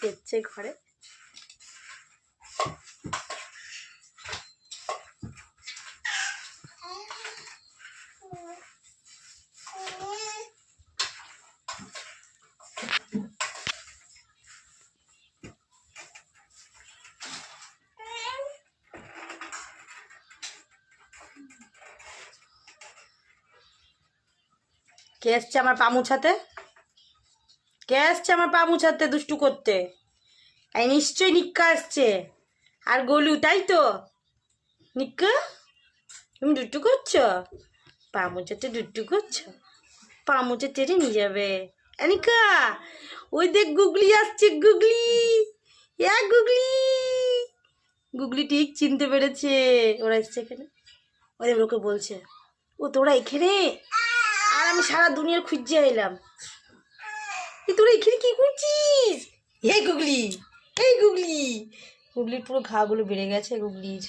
এসছে ঘরে। কে এসছে আমার পা মুছাতে? কে এসছে আমার পা মুছাতে দুষ্টু করতে? এই নিশ্চয়ই নিক্কা এসছে আর গোলু, তাই তো? নিক্কা, তুমি দুষ্টু করছো? পা মুছাতে দুষ্টু করছো? পা মুছে টেনে নিয়ে যাবে। নিক্কা, ওই দেখ গুগলি আসছে, গুগলি। গুগলি, গুগলি ঠিক চিনতে পেরেছে ওরা এসছে এখানে। ওদের লোকে বলছে ও তোরা এখানে, আর আমি সারা দুনিয়ার খুঁজে এলাম। তোরা এখানে কি করছিস? এই গুগলি, এই গুগলি। গুগলির পুরো ঘাগুলো বেড়ে গেছে গুগলির।